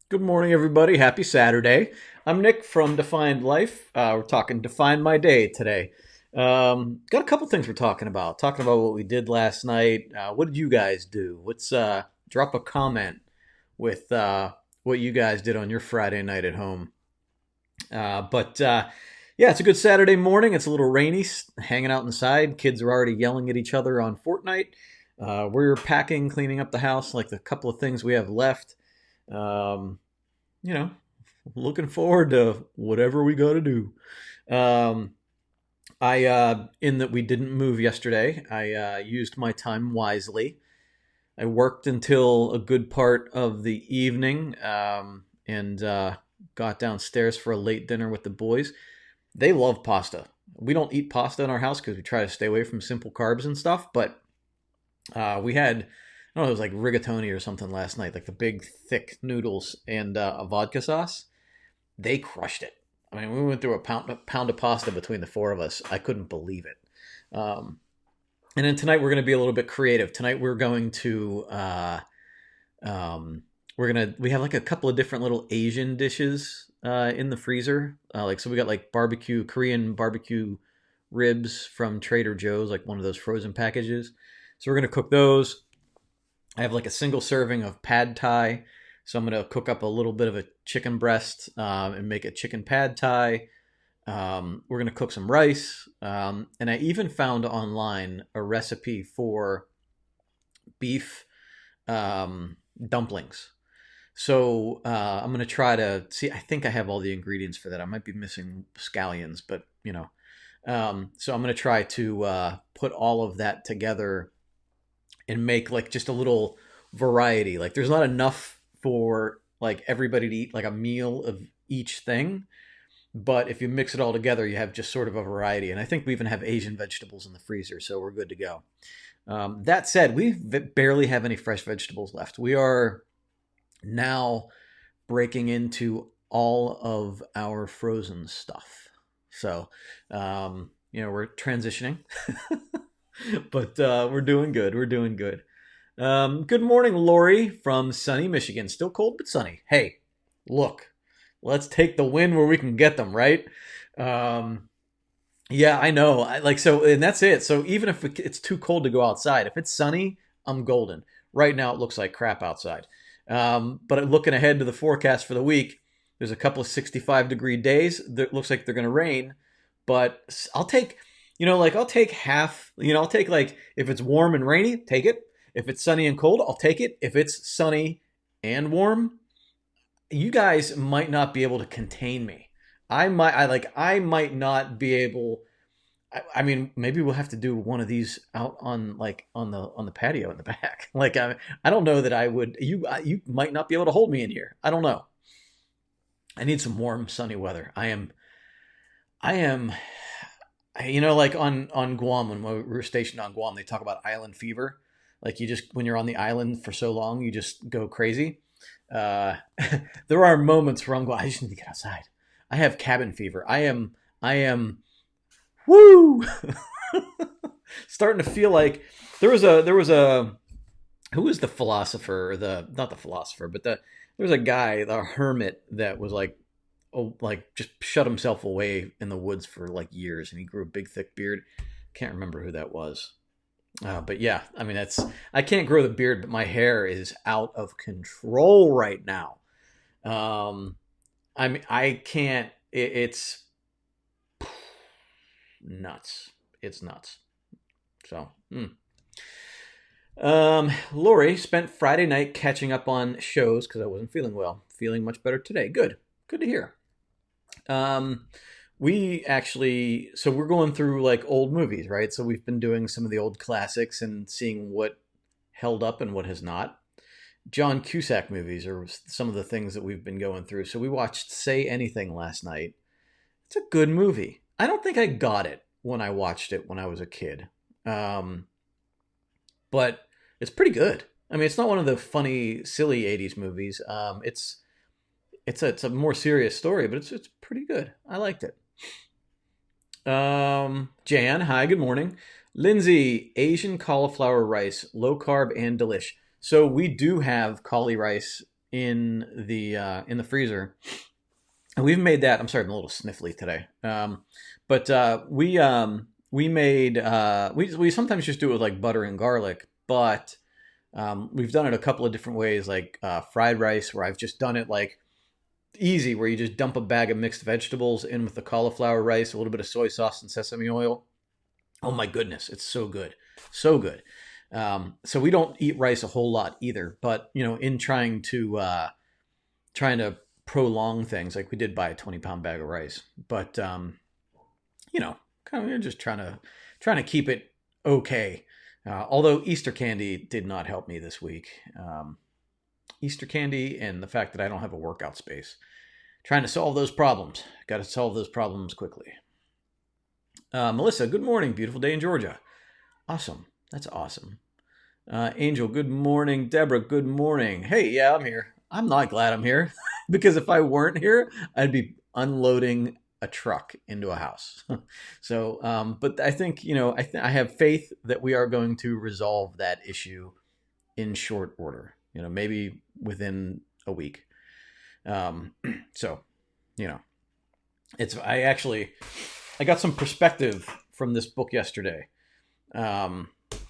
Good morning, everybody. Happy Saturday. I'm Nick from Defined Life. We're talking Define My Day today. Got a couple things we're talking about. Talking about what we did last night. What did you guys do? Let's drop a comment with what you guys did on your Friday night at home. But yeah, it's a good Saturday morning. It's a little rainy, hanging out inside. Kids are already yelling at each other on Fortnite. We're packing, cleaning up the house, like the couple of things we have left. Um, you know, looking forward to whatever we got to do. Um, in that we didn't move yesterday, I used my time wisely. I worked until a good part of the evening and got downstairs for a late dinner with the boys. They love pasta. We don't eat pasta in our house because we try to stay away from simple carbs and stuff, but we had, I don't know, it was like rigatoni or something last night, like the big thick noodles and a vodka sauce. They crushed it. I mean, we went through a pound of pasta between the four of us. I couldn't believe it. And then tonight we're going to be a little bit creative. Tonight we're going to we have like a couple of different little Asian dishes in the freezer. Like so we got like barbecue Korean barbecue ribs from Trader Joe's, like one of those frozen packages. So we're going to cook those. I have like a single serving of pad thai. So I'm going to cook up a little bit of a chicken breast and make a chicken pad thai. We're going to cook some rice. And I even found online a recipe for beef dumplings. So I'm going to try to see. I think I have all the ingredients for that. I might be missing scallions, but you know. So I'm going to try to put all of that together and make like just a little variety. Like there's not enough for like everybody to eat like a meal of each thing, but if you mix it all together, you have just sort of a variety. And I think we even have Asian vegetables in the freezer, so we're good to go. That said, we barely have any fresh vegetables left. We are now breaking into all of our frozen stuff. So, we're transitioning, but we're doing good. We're doing good. Good morning, Lori from sunny Michigan. Still cold, but sunny. Hey, look, let's take the win where we can get them, right? Um, yeah, I know. So, and that's it. So even if it's too cold to go outside, if it's sunny, I'm golden. Right now, it looks like crap outside. But looking ahead to the forecast for the week, there's a couple of 65-degree days. That looks like they're going to rain, but I'll take, I'll take half. I'll take like if it's warm and rainy, take it. If it's sunny and cold, I'll take it. If it's sunny and warm, you guys might not be able to contain me. I might not be able. I mean, maybe we'll have to do one of these out on like on the patio in the back. Like I don't know that I would. You might not be able to hold me in here. I don't know. I need some warm, sunny weather. I am. Like on Guam when we were stationed on Guam, they talk about island fever. Like you just when you're on the island for so long, you just go crazy. Uh, there are moments where I'm going. I just need to get outside. I have cabin fever. I am. Woo! Starting to feel like there was a who was the philosopher or the not the philosopher but there was a guy, the hermit, that was like, oh, like just shut himself away in the woods for like years, and he grew a big thick beard. Can't remember who that was. But yeah, I mean that's I can't grow the beard, but my hair is out of control right now. um I can't it's nuts. It's nuts. So Lori spent Friday night catching up on shows because I wasn't feeling well. Feeling much better today. Good. Good to hear. Um, we actually, so we're going through like old movies, right? So we've been doing some of the old classics and seeing what held up and what has not. John Cusack movies are some of the things that we've been going through. So we watched Say Anything last night. It's a good movie. I don't think I got it when I watched it when I was a kid. Um, but it's pretty good. I mean, it's not one of the funny, silly '80s movies. It's a more serious story, but it's pretty good. I liked it. Jan, hi, good morning. Lindsay, Asian cauliflower rice, low carb and delish. So we do have cauli rice in the freezer, and we've made that. I'm sorry, I'm a little sniffly today. But we made we sometimes just do it with like butter and garlic, but we've done it a couple of different ways, like fried rice, where I've just done it like easy, where you just dump a bag of mixed vegetables in with the cauliflower rice, a little bit of soy sauce and sesame oil. Oh my goodness, it's so good, so good. So we don't eat rice a whole lot either, but in trying to prolong things, like we did buy a 20-pound bag of rice, but kind of just trying to keep it okay. Although Easter candy did not help me this week. Easter candy and the fact that I don't have a workout space. Trying to solve those problems. Got to solve those problems quickly. Melissa, good morning. Beautiful day in Georgia. Awesome. That's awesome. Angel, good morning. Deborah, good morning. Hey, yeah, I'm here. I'm not glad I'm here because if I weren't here, I'd be unloading a truck into a house. So, but I think, I have faith that we are going to resolve that issue in short order, maybe within a week. So, you know, I got some perspective from this book yesterday.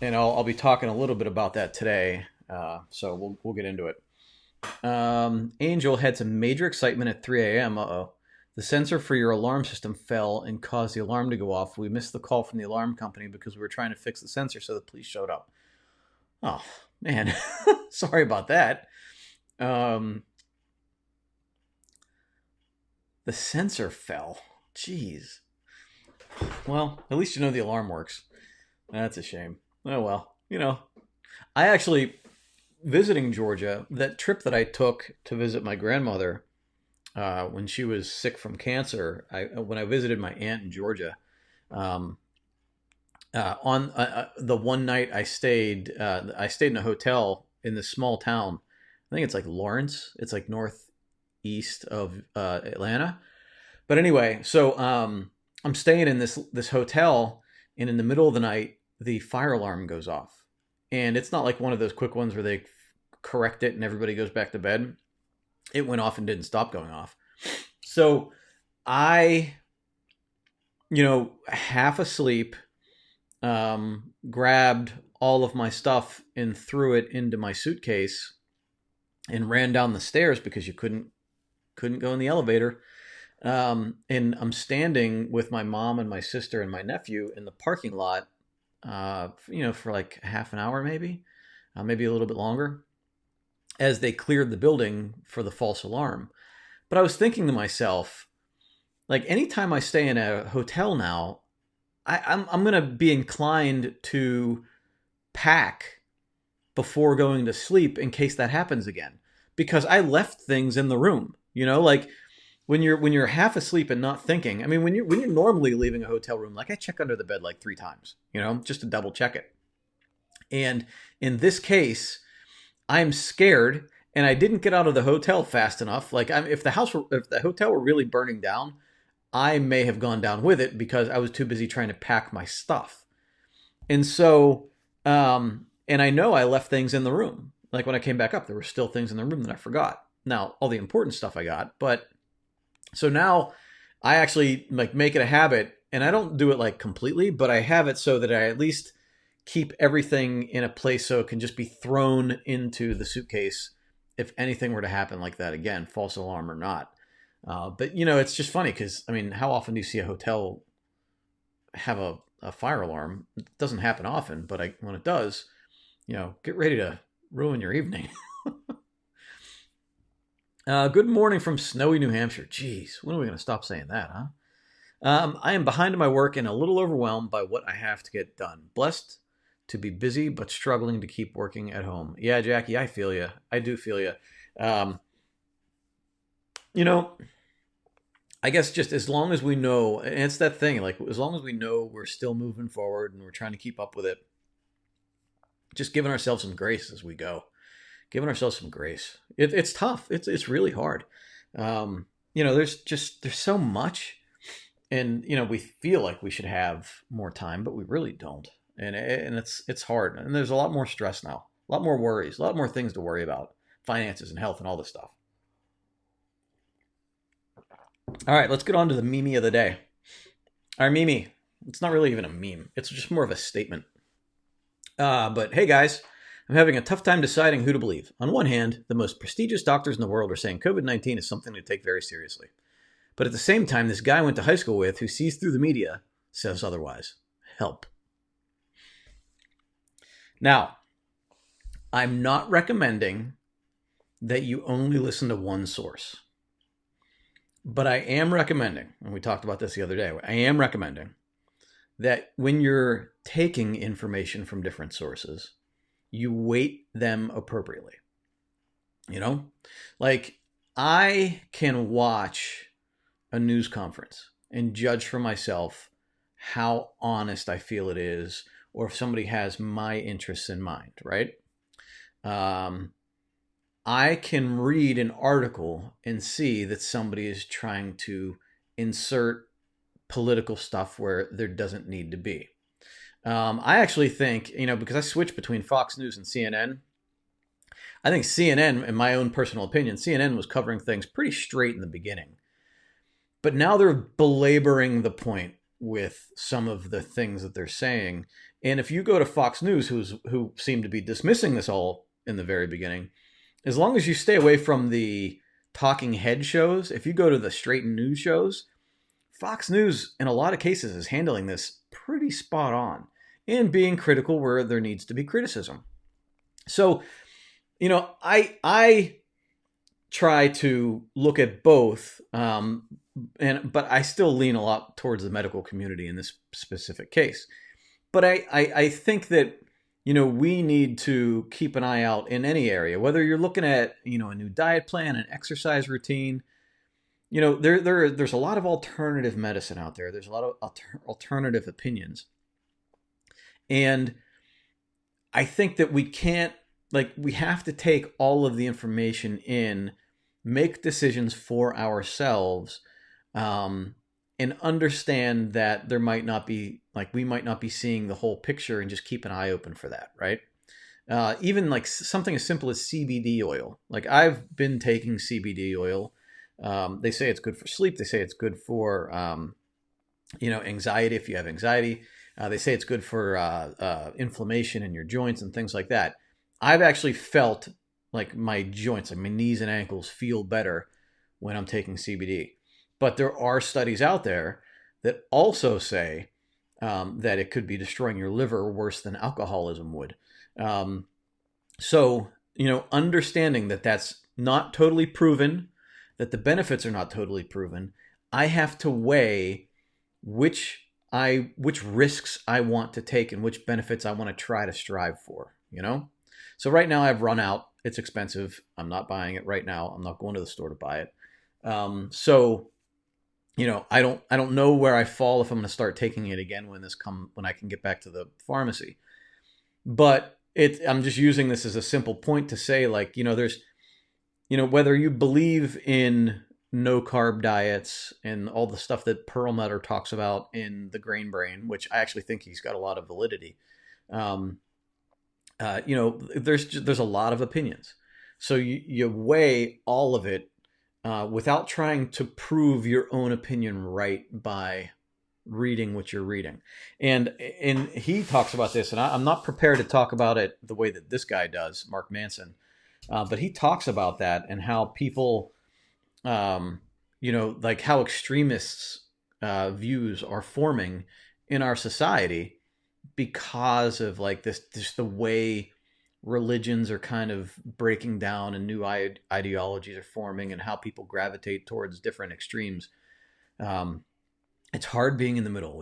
And I'll be talking a little bit about that today. So we'll get into it. Angel had some major excitement at 3 a.m. Uh-oh. The sensor for your alarm system fell and caused the alarm to go off. We missed the call from the alarm company because we were trying to fix the sensor, so the police showed up. Oh, man. Sorry about that. The sensor fell. Jeez. Well, at least the alarm works. That's a shame. Oh, well. I actually, visiting Georgia, that trip that I took to visit my grandmother when she was sick from cancer, when I visited my aunt in Georgia, on the one night I stayed in a hotel in this small town. I think it's like Lawrence. It's like northeast of Atlanta. But anyway, so I'm staying in this hotel, and in the middle of the night, the fire alarm goes off, and it's not like one of those quick ones where they correct it and everybody goes back to bed. It went off and didn't stop going off. So I, half asleep, grabbed all of my stuff and threw it into my suitcase and ran down the stairs because you couldn't go in the elevator. And I'm standing with my mom and my sister and my nephew in the parking lot, for like half an hour, maybe a little bit longer, as they cleared the building for the false alarm. But I was thinking to myself, like, anytime I stay in a hotel now, I'm going to be inclined to pack before going to sleep in case that happens again, because I left things in the room, like when you're half asleep and not thinking. I mean, when you're normally leaving a hotel room, like I check under the bed like 3 times, just to double check it. And in this case, I'm scared, and I didn't get out of the hotel fast enough. Like, if the hotel were really burning down, I may have gone down with it because I was too busy trying to pack my stuff. And so, and I know I left things in the room. Like, when I came back up, there were still things in the room that I forgot. Now, all the important stuff I got, but so now I actually like make it a habit, and I don't do it like completely, but I have it so that I at least keep everything in a place so it can just be thrown into the suitcase if anything were to happen like that again, false alarm or not. But it's just funny because, I mean, how often do you see a hotel have a fire alarm? It doesn't happen often, but when it does, get ready to ruin your evening. Good morning from snowy New Hampshire. Jeez, when are we going to stop saying that, huh? I am behind in my work and a little overwhelmed by what I have to get done. Blessed to be busy, but struggling to keep working at home. Yeah, Jackie, I feel you. I do feel you. I guess just as long as we know, and it's that thing, like as long as we know we're still moving forward and we're trying to keep up with it, just giving ourselves some grace as we go. Giving ourselves some grace. It's tough. It's really hard. There's so much, and we feel like we should have more time, but we really don't. And it's hard. And there's a lot more stress now, a lot more worries, a lot more things to worry about. finances and health and all this stuff. All right, let's get on to the meme of the day. Our meme, it's not really even a meme. It's just more of a statement. But hey, guys, I'm having a tough time deciding who to believe. On one hand, the most prestigious doctors in the world are saying COVID-19 is something to take very seriously. But at the same time, this guy I went to high school with, who sees through the media, says otherwise. Help. Now, I'm not recommending that you only listen to one source. But I am recommending, and we talked about this the other day, I am recommending that when you're taking information from different sources, you weight them appropriately. You know, like I can watch a news conference and judge for myself how honest I feel it is, or if somebody has my interests in mind, right? I can read an article and see that somebody is trying to insert political stuff where there doesn't need to be. I actually think, because I switch between Fox News and CNN, I think CNN, in my own personal opinion, CNN was covering things pretty straight in the beginning. But now they're belaboring the point with some of the things that they're saying. And if you go to Fox News, who seem to be dismissing this all in the very beginning, as long as you stay away from the talking head shows, if you go to the straight news shows, Fox News, in a lot of cases, is handling this pretty spot on and being critical where there needs to be criticism. So, I try to look at both, but I still lean a lot towards the medical community in this specific case. But I think that we need to keep an eye out in any area, whether you're looking at, a new diet plan, an exercise routine. There's a lot of alternative medicine out there. There's a lot of alternative opinions. And I think that we have to take all of the information in, make decisions for ourselves, and understand that we might not be seeing the whole picture, and just keep an eye open for that, right? Even like something as simple as CBD oil. Like I've been taking CBD oil. They say it's good for sleep. They say it's good for, anxiety if you have anxiety. They say it's good for inflammation in your joints and things like that. I've actually felt like my joints, like my knees and ankles, feel better when I'm taking CBD. But there are studies out there that also say that it could be destroying your liver worse than alcoholism would. So, understanding that that's not totally proven, that the benefits are not totally proven, I have to weigh which risks I want to take and which benefits I want to try to strive for, So right now I've run out. It's expensive. I'm not buying it right now. I'm not going to the store to buy it. So I don't know where I fall if I'm going to start taking it again when I can get back to the pharmacy. But I'm just using this as a simple point to say, there's, whether you believe in no carb diets and all the stuff that Perlmutter talks about in The Grain Brain, which I actually think he's got a lot of validity. There's a lot of opinions. So you weigh all of it without trying to prove your own opinion right by reading what you're reading. And he talks about this, and I'm not prepared to talk about it the way that this guy does, Mark Manson. But he talks about that and how people, like how extremists' views are forming in our society because of just the way religions are kind of breaking down and new ideologies are forming, and how people gravitate towards different extremes. It's hard being in the middle,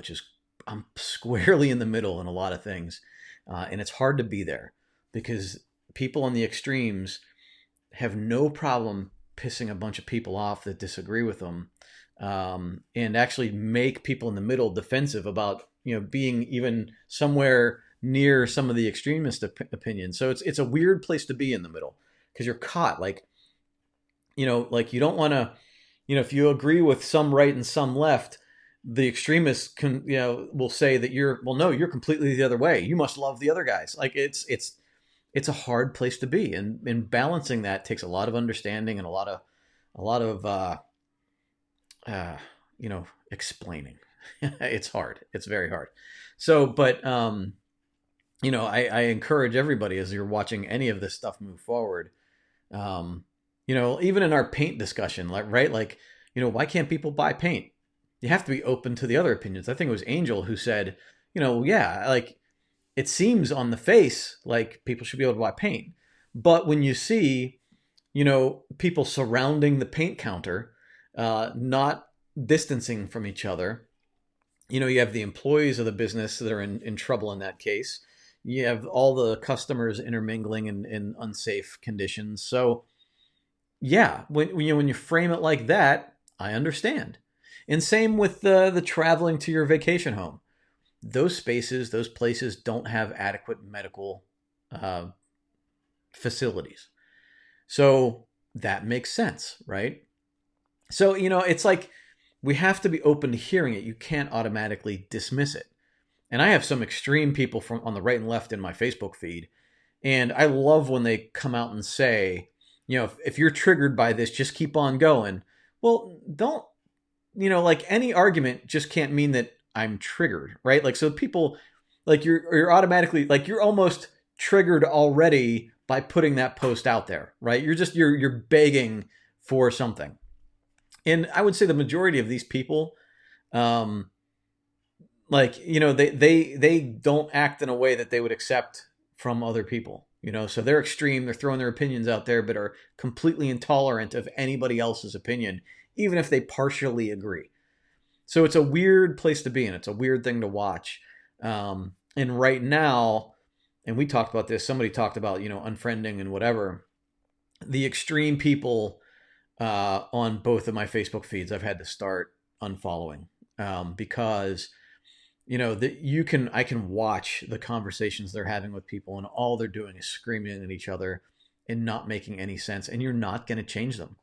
I'm squarely in the middle in a lot of things. And it's hard to be there because people on the extremes have no problem pissing a bunch of people off that disagree with them, and actually make people in the middle defensive about, being even somewhere near some of the extremist opinions. So it's a weird place to be in the middle because you're caught. You don't want to, if you agree with some right and some left, the extremists will say that you're completely the other way. You must love the other guys. it's a hard place to be, and balancing that takes a lot of understanding and a lot of uh, explaining. It's hard. It's very hard. So, but I encourage everybody as you're watching any of this stuff move forward. Um, even in our paint discussion, like right, like why can't people buy paint? You have to be open to the other opinions. I think it was Angel who said, yeah, like it seems on the face like people should be able to buy paint, but when you see, people surrounding the paint counter, not distancing from each other, you have the employees of the business that are in trouble in that case. You have all the customers intermingling in unsafe conditions. So yeah, when you frame it like that, I understand. And same with the traveling to your vacation home. Those spaces, those places don't have adequate medical uh, facilities. So that makes sense, right? So, it's like we have to be open to hearing it. You can't automatically dismiss it. And I have some extreme people from on the right and left in my Facebook feed. And I love when they come out and say, if you're triggered by this, just keep on going. Well, don't, like any argument just can't mean that I'm triggered, right? Like, so people, like you're automatically, like you're almost triggered already by putting that post out there, right? You're begging for something. And I would say the majority of these people, um, like they don't act in a way that they would accept from other people. So they're extreme, they're throwing their opinions out there, but are completely intolerant of anybody else's opinion, even if they partially agree. So it's a weird place to be in. It's a weird thing to watch. And right now, and we talked about this, somebody talked about unfriending and whatever. The extreme people on both of my Facebook feeds I've had to start unfollowing, because that I can watch the conversations they're having with people, and all they're doing is screaming at each other and not making any sense, and you're not going to change them.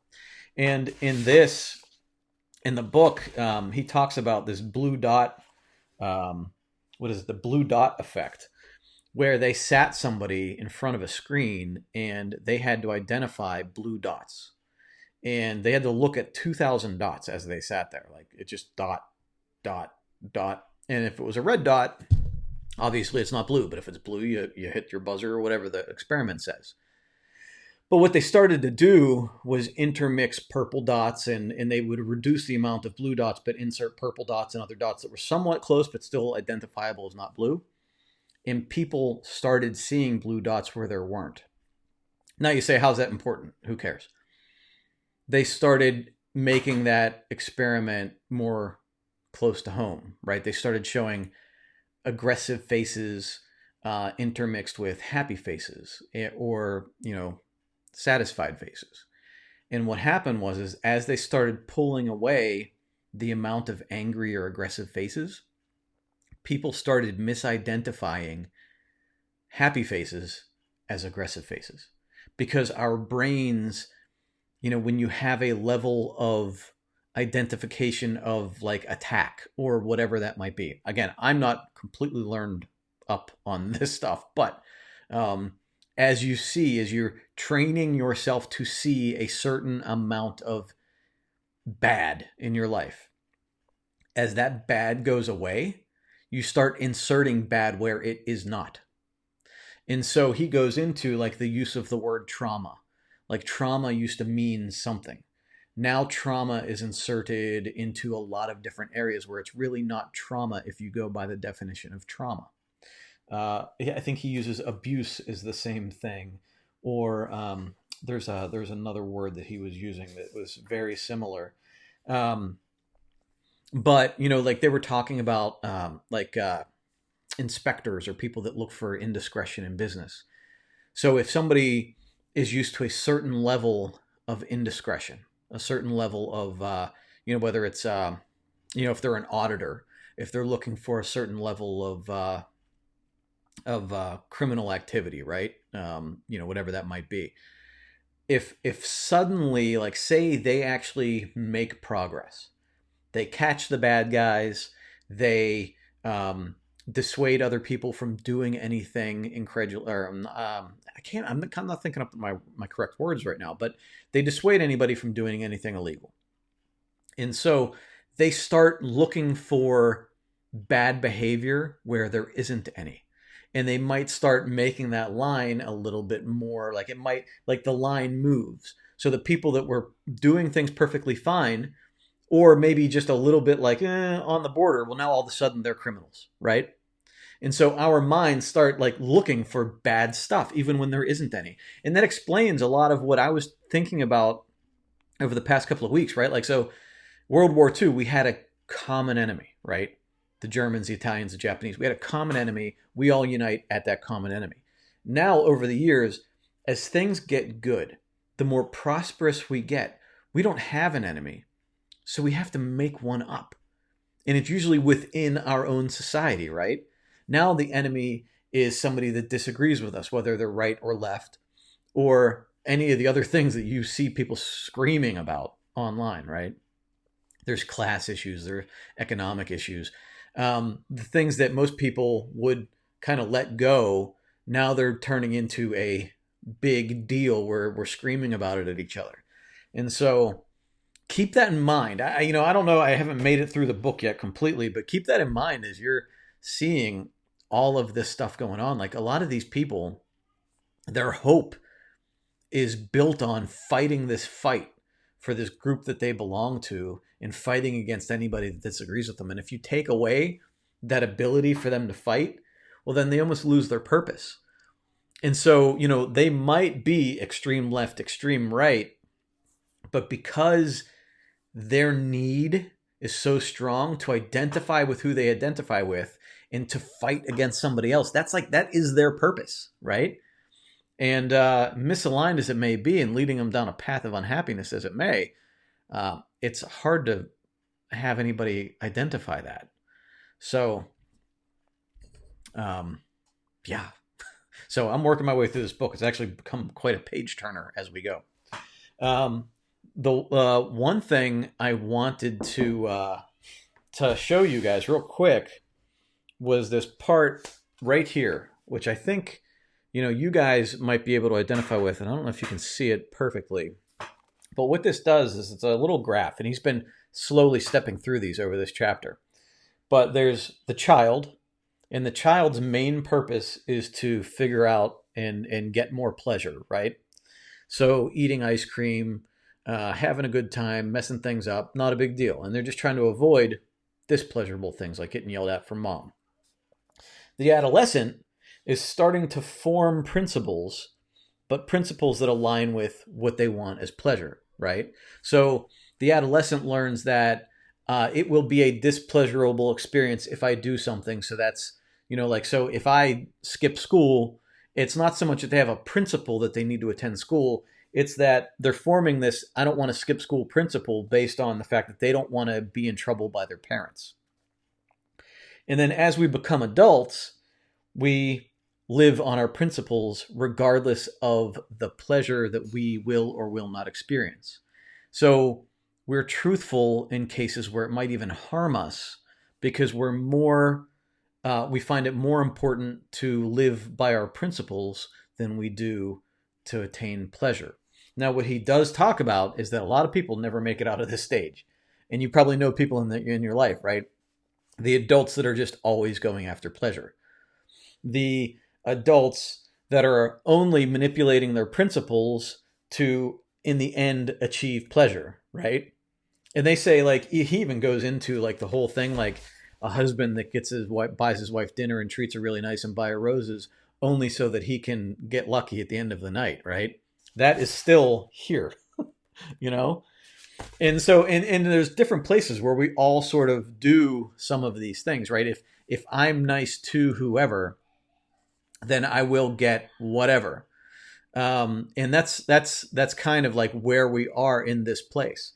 And in the book, he talks about this blue dot. What is it? The blue dot effect, where they sat somebody in front of a screen and they had to identify blue dots, and they had to look at 2,000 dots as they sat there. Like it just dot, dot, dot. And if it was a red dot, obviously it's not blue. But if it's blue, you hit your buzzer or whatever the experiment says. But what they started to do was intermix purple dots, and they would reduce the amount of blue dots, but insert purple dots and other dots that were somewhat close, but still identifiable as not blue. And people started seeing blue dots where there weren't. Now you say, how's that important? Who cares? They started making that experiment more close to home, right? They started showing aggressive faces intermixed with happy faces, or satisfied faces. And what happened was, is as they started pulling away the amount of angry or aggressive faces, people started misidentifying happy faces as aggressive faces, because our brains, when you have a level of identification of like attack or whatever that might be. Again, I'm not completely learned up on this stuff, but as you're training yourself to see a certain amount of bad in your life, as that bad goes away, you start inserting bad where it is not. And so he goes into like the use of the word trauma. Like trauma used to mean something. Now trauma is inserted into a lot of different areas where it's really not trauma if you go by the definition of trauma. I think he uses abuse is the same thing, or there's another word that he was using that was very similar. Um, but like they were talking about inspectors or people that look for indiscretion in business. So if somebody is used to a certain level of indiscretion, a certain level of whether it's if they're an auditor, if they're looking for a certain level of criminal activity, right? Whatever that might be. If suddenly, like, say they actually make progress, they catch the bad guys, they dissuade other people from doing anything incredulous. Or I can't. I'm not thinking up my correct words right now, but they dissuade anybody from doing anything illegal, and so they start looking for bad behavior where there isn't any. And they might start making that line a little bit more like, it might, like the line moves. So the people that were doing things perfectly fine, or maybe just a little bit like on the border, well, now all of a sudden they're criminals, right? And so our minds start like looking for bad stuff, even when there isn't any. And that explains a lot of what I was thinking about over the past couple of weeks, right? Like, so World War II, we had a common enemy, right? The Germans, the Italians, the Japanese. We had a common enemy. We all unite at that common enemy. Now, over the years, as things get good, the more prosperous we get, we don't have an enemy. So we have to make one up. And it's usually within our own society, right? Now the enemy is somebody that disagrees with us, whether they're right or left, or any of the other things that you see people screaming about online, right? There's class issues, there's economic issues. The things that most people would kind of let go, now they're turning into a big deal where we're screaming about it at each other. And so keep that in mind. I don't know, I haven't made it through the book yet completely, but keep that in mind as you're seeing all of this stuff going on. Like a lot of these people, their hope is built on fighting this fight for this group that they belong to and fighting against anybody that disagrees with them. And if you take away that ability for them to fight, well, then they almost lose their purpose. And so, they might be extreme left, extreme right, but because their need is so strong to identify with who they identify with and to fight against somebody else, that is their purpose, right? And misaligned as it may be and leading them down a path of unhappiness as it may, it's hard to have anybody identify that. So, yeah. So I'm working my way through this book. It's actually become quite a page turner as we go. The one thing I wanted to show you guys real quick was this part right here, which I think you guys might be able to identify with, and I don't know if you can see it perfectly. But what this does is it's a little graph, and he's been slowly stepping through these over this chapter. But there's the child, and the child's main purpose is to figure out and get more pleasure, right? So eating ice cream, having a good time, messing things up, not a big deal. And they're just trying to avoid displeasurable things like getting yelled at from mom. The adolescent is starting to form principles, but principles that align with what they want as pleasure, right? So the adolescent learns that it will be a displeasurable experience if I do something. So that's, so if I skip school, it's not so much that they have a principle that they need to attend school. It's that they're forming this, I don't want to skip school principle based on the fact that they don't want to be in trouble by their parents. And then as we become adults, we live on our principles regardless of the pleasure that we will or will not experience. So we're truthful in cases where it might even harm us because we find it more important to live by our principles than we do to attain pleasure. Now, what he does talk about is that a lot of people never make it out of this stage. And you probably know people in your life, right? The adults that are just always going after pleasure. The adults that are only manipulating their principles to, in the end, achieve pleasure, right? And they say, like, he even goes into like the whole thing, like a husband that buys his wife dinner and treats her really nice and buy her roses only so that he can get lucky at the end of the night, right? That is still here, And so, and there's different places where we all sort of do some of these things, right? If I'm nice to whoever, then I will get whatever. And that's kind of like where we are in this place.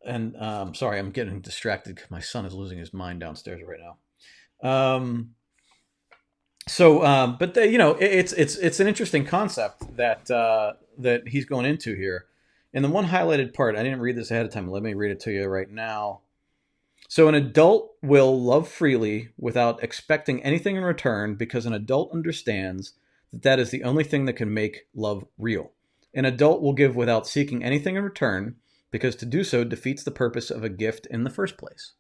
And sorry, I'm getting distracted because my son is losing his mind downstairs right now. But it's an interesting concept that he's going into here. And the one highlighted part, I didn't read this ahead of time. Let me read it to you right now. So an adult will love freely without expecting anything in return because an adult understands that that is the only thing that can make love real. An adult will give without seeking anything in return because to do so defeats the purpose of a gift in the first place.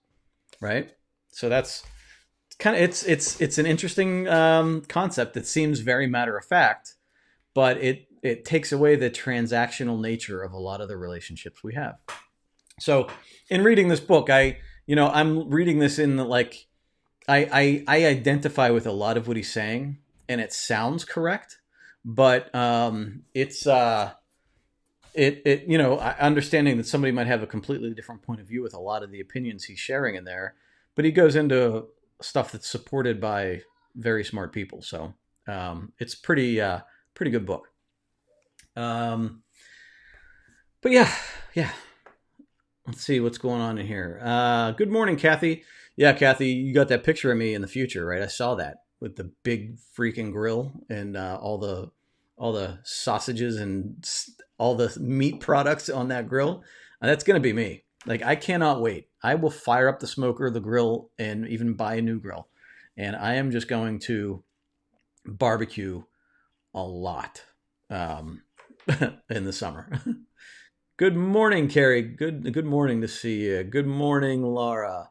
Right? So that's kind of it's an interesting concept that seems very matter of fact, but it takes away the transactional nature of a lot of the relationships we have. So in reading this book, I'm reading this in the, like I identify with a lot of what he's saying, and it sounds correct, but understanding that somebody might have a completely different point of view with a lot of the opinions he's sharing in there, but he goes into stuff that's supported by very smart people. So it's pretty good book. Um, but yeah. Let's see what's going on in here. Good morning, Kathy. Yeah, Kathy, you got that picture of me in the future, right? I saw that with the big freaking grill and all the sausages and all the meat products on that grill. That's gonna be me. Like I cannot wait. I will fire up the smoker, the grill, and even buy a new grill, and I am just going to barbecue a lot um, in the summer. Good morning, Carrie. Good morning to see you. Good morning, Laura.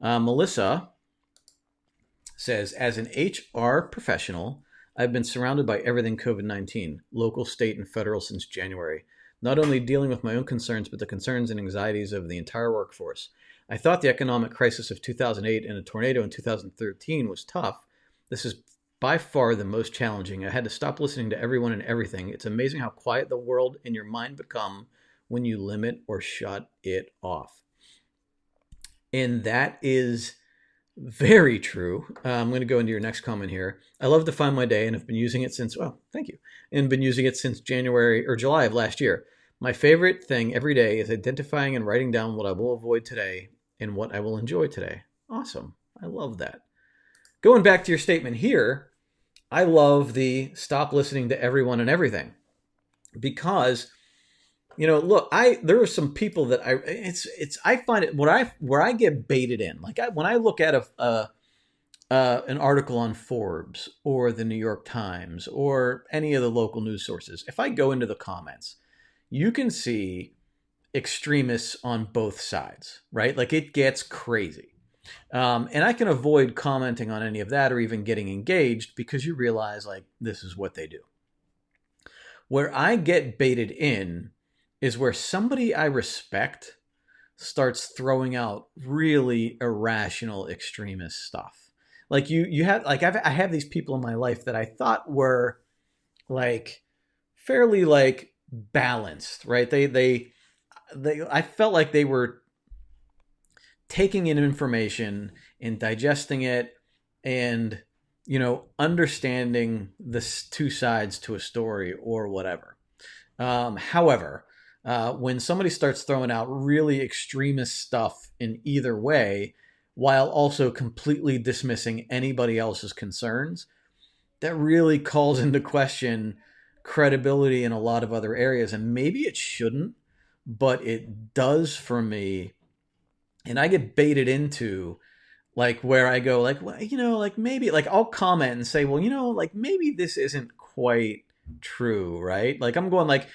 Melissa says, as an HR professional, I've been surrounded by everything COVID-19, local, state, and federal since January. Not only dealing with my own concerns, but the concerns and anxieties of the entire workforce. I thought the economic crisis of 2008 and a tornado in 2013 was tough. This is by far the most challenging. I had to stop listening to everyone and everything. It's amazing how quiet the world and your mind become when you limit or shut it off. And that is very true. I'm going to go into your next comment here. I love to find my day and have been using it since, well, thank you. And been using it since January or July of last year. My favorite thing every day is identifying and writing down what I will avoid today and what I will enjoy today. Awesome. I love that. Going back to your statement here, I love the stop listening to everyone and everything because look, there are some people that I find it where I get baited in. Like when I look at an article on Forbes or the New York Times or any of the local news sources, if I go into the comments, you can see extremists on both sides, right? Like it gets crazy. And I can avoid commenting on any of that or even getting engaged because you realize like this is what they do. Where I get baited in is where somebody I respect starts throwing out really irrational extremist stuff. Like you have like I have these people in my life that I thought were like fairly like balanced, right? They I felt like they were taking in information and digesting it and understanding the two sides to a story or whatever. However, when somebody starts throwing out really extremist stuff in either way, while also completely dismissing anybody else's concerns, that really calls into question credibility in a lot of other areas. And maybe it shouldn't, but it does for me. And I get baited into like where I go like, well, like maybe like I'll comment and say, well, like maybe this isn't quite true, right? Like I'm going like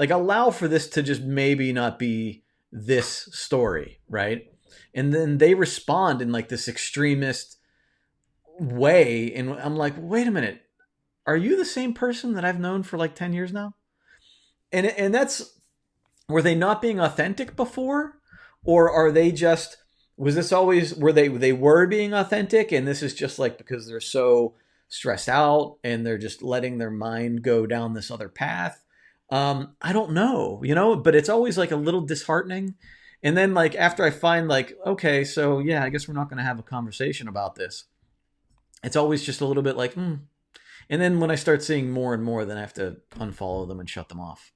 allow for this to just maybe not be this story, right? And then they respond in like this extremist way and I'm like, wait a minute, are you the same person that I've known for like 10 years now? And that's, were they not being authentic before, or are they just, was this always, they were being authentic and this is just like because they're so stressed out and they're just letting their mind go down this other path? I don't know, but it's always like a little disheartening. And then like after I find like, okay, so yeah, I guess we're not going to have a conversation about this. It's always just a little bit like, And then when I start seeing more and more, then I have to unfollow them and shut them off.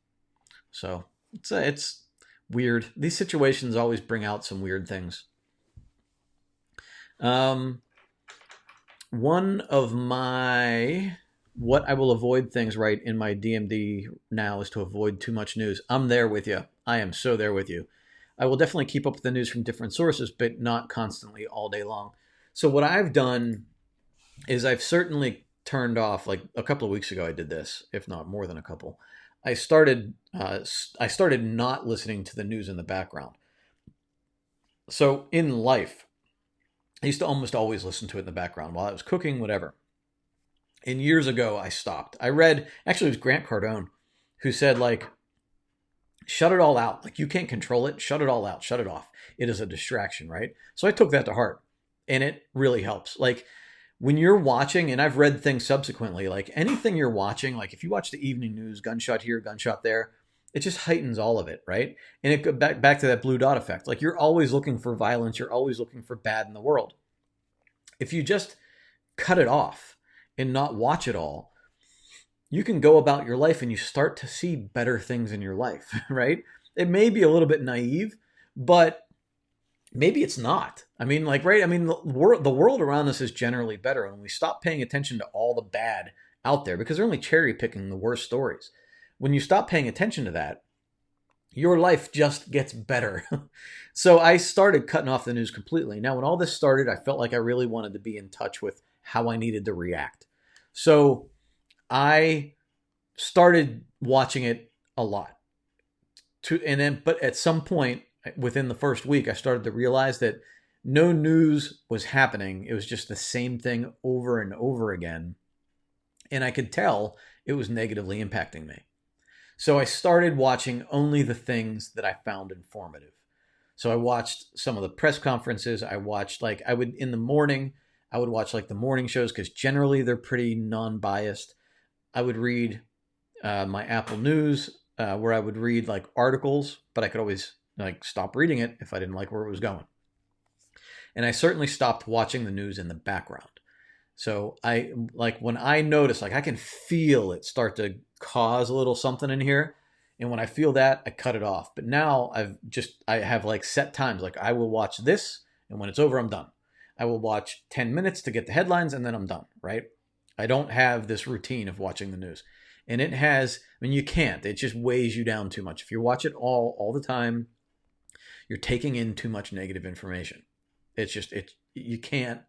So it's weird. These situations always bring out some weird things. One of my what I will avoid things right in my DMD now is to avoid too much news. I'm there with you. I am so there with you. I will definitely keep up with the news from different sources, but not constantly all day long. So what I've done is I've certainly turned off, like a couple of weeks ago I did this, if not more than a couple. I started not listening to the news in the background. So in life, I used to almost always listen to it in the background while I was cooking, whatever. And years ago, I stopped. I read, actually, it was Grant Cardone who said, like, shut it all out. Like, you can't control it. Shut it all out. Shut it off. It is a distraction, right? So I took that to heart, and it really helps. Like, when you're watching, and I've read things subsequently, like anything you're watching, like if you watch the evening news, gunshot here, gunshot there, it just heightens all of it, right? And it goes back to that blue dot effect. Like, you're always looking for violence. You're always looking for bad in the world. If you just cut it off and not watch it all, you can go about your life and you start to see better things in your life, right? It may be a little bit naive, but maybe it's not. I mean, like, right? I mean, the world around us is generally better when we stop paying attention to all the bad out there, because they're only cherry picking the worst stories. When you stop paying attention to that, your life just gets better. So I started cutting off the news completely. Now, when all this started, I felt like I really wanted to be in touch with how I needed to react. So I started watching it a lot. But at some point within the first week, I started to realize that no news was happening. It was just the same thing over and over again. And I could tell it was negatively impacting me. So I started watching only the things that I found informative. So I watched some of the press conferences. I watched, like, in the morning, I would watch like the morning shows because generally they're pretty non-biased. I would read my Apple News, where I would read like articles, but I could always like stop reading it if I didn't like where it was going. And I certainly stopped watching the news in the background. So I, like, when I notice, like, I can feel it start to cause a little something in here. And when I feel that, I cut it off. But now I have like set times. Like, I will watch this, and when it's over, I'm done. I will watch 10 minutes to get the headlines, and then I'm done, right? I don't have this routine of watching the news. And it has, I mean, you can't. It just weighs you down too much. If you watch it all the time, you're taking in too much negative information. You can't,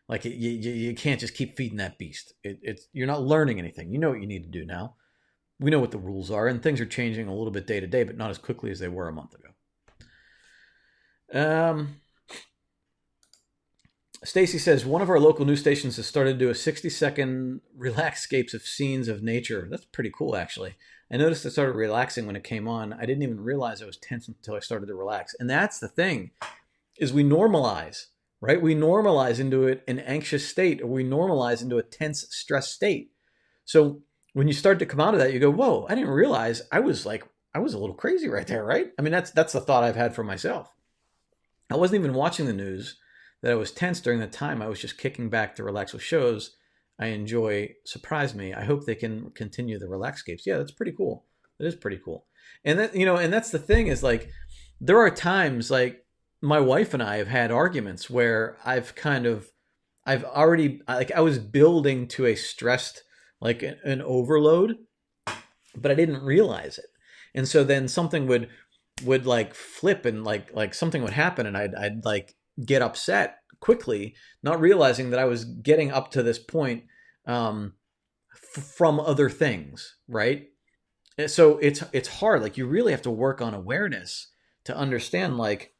like, you can't just keep feeding that beast. You're not learning anything. You know what you need to do now. We know what the rules are, and things are changing a little bit day to day, but not as quickly as they were a month ago. Stacy says, one of our local news stations has started to do a 60-second relaxscapes of scenes of nature. That's pretty cool, actually. I noticed I started relaxing when it came on. I didn't even realize I was tense until I started to relax. And that's the thing, is we normalize, right? We normalize into an anxious state, or we normalize into a tense, stress state. So when you start to come out of that, you go, whoa, I didn't realize I was a little crazy right there, right? I mean, that's the thought I've had for myself. I wasn't even watching the news, that I was tense during the time. I was just kicking back to relax with shows I enjoy surprise me. I hope they can continue the relaxscapes. Yeah, that's pretty cool. That is pretty cool. And that, and that's the thing, is like, there are times, like, my wife and I have had arguments where I've already, like, I was building to a stressed, like an overload, but I didn't realize it. And so then something would like flip, and like something would happen, and I'd like get upset quickly, not realizing that I was getting up to this point from other things, right? So it's hard. Like, you really have to work on awareness to understand, like,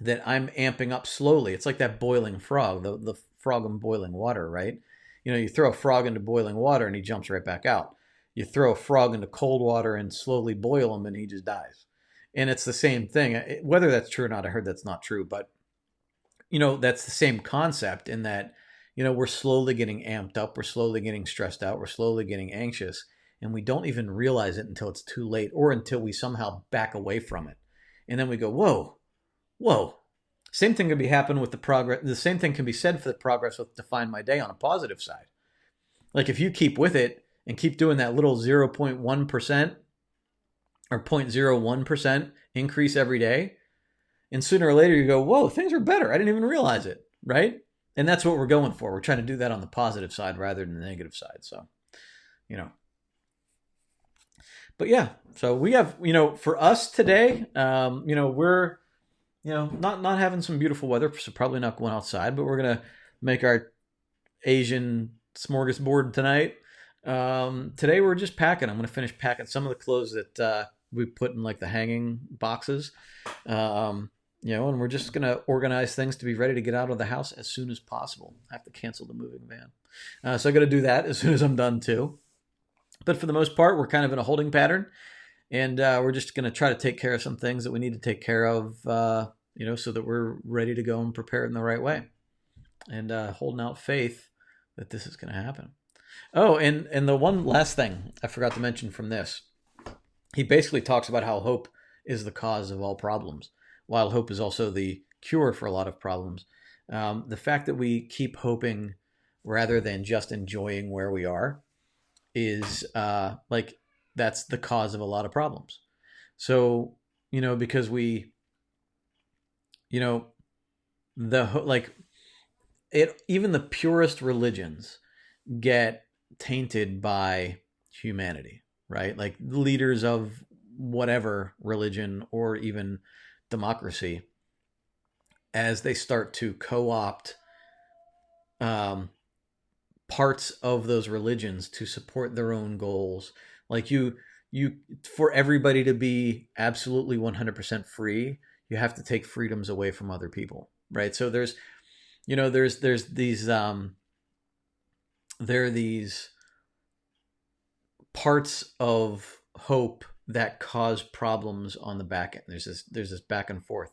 that I'm amping up slowly. It's like that boiling frog, the frog in boiling water, right? You throw a frog into boiling water and he jumps right back out. You throw a frog into cold water and slowly boil him and he just dies. And it's the same thing. Whether that's true or not, I heard that's not true, but that's the same concept, in that, we're slowly getting amped up. We're slowly getting stressed out. We're slowly getting anxious, and we don't even realize it until it's too late, or until we somehow back away from it. And then we go, whoa. Same thing could be happening with the progress. The same thing can be said for the progress with Define My Day on a positive side. Like, if you keep with it and keep doing that little 0.1% or 0.01% increase every day, and sooner or later you go, whoa, things are better. I didn't even realize it, right? And that's what we're going for. We're trying to do that on the positive side rather than the negative side. So, but yeah, so we have, for us today, we're, not having some beautiful weather, so probably not going outside, but we're gonna make our Asian smorgasbord tonight. Today we're just packing. I'm gonna finish packing some of the clothes that we put in like the hanging boxes. Um, and we're just gonna organize things to be ready to get out of the house as soon as possible. I have to cancel the moving van, so I got to do that as soon as I'm done too. But for the most part, we're kind of in a holding pattern, and we're just gonna try to take care of some things that we need to take care of, so that we're ready to go and prepared in the right way, and holding out faith that this is gonna happen. Oh, and the one last thing I forgot to mention from this, he basically talks about how hope is the cause of all problems, while hope is also the cure for a lot of problems. The fact that we keep hoping rather than just enjoying where we are is like that's the cause of a lot of problems. So, because we, you know, like it, even the purest religions get tainted by humanity, right? Like leaders of whatever religion or even democracy, as they start to co-opt um, parts of those religions to support their own goals, like you for everybody to be absolutely 100% free, you have to take freedoms away from other people, right? So there's these there are these parts of hope that cause problems on the back end. There's this back and forth.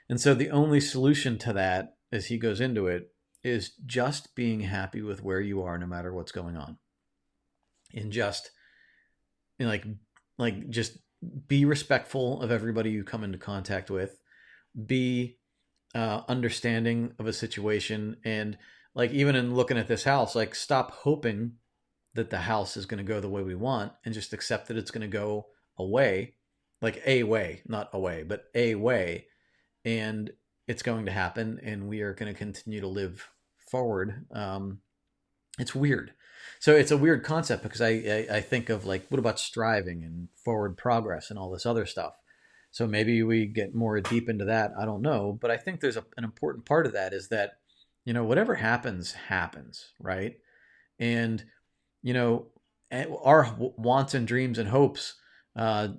And so the only solution to that, as he goes into it, is just being happy with where you are no matter what's going on. And just like just be respectful of everybody you come into contact with. Be understanding of a situation, and like even in looking at this house, like stop hoping that the house is going to go the way we want and just accept that it's going to go away, like a way, not away, but a way, and it's going to happen, and we are going to continue to live forward. It's weird. So it's a weird concept because I think of like, what about striving and forward progress and all this other stuff? So maybe we get more deep into that. I don't know. But I think there's an important part of that is that, whatever happens, happens, right? And, you know, our wants and dreams and hopes uh,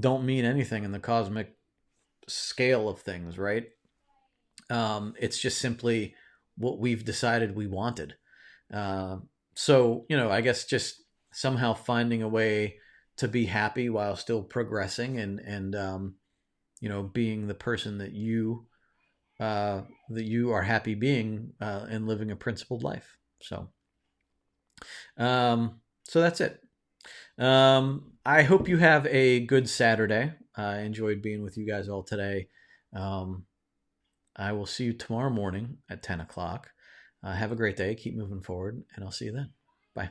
don't mean anything in the cosmic scale of things, right? It's just simply what we've decided we wanted. Uh, so, I guess just somehow finding a way to be happy while still progressing, and being the person that you are happy being, and living a principled life. So that's it. I hope you have a good Saturday. I enjoyed being with you guys all today. Um, I will see you tomorrow morning at 10 o'clock. Have a great day. Keep moving forward, and I'll see you then. Bye.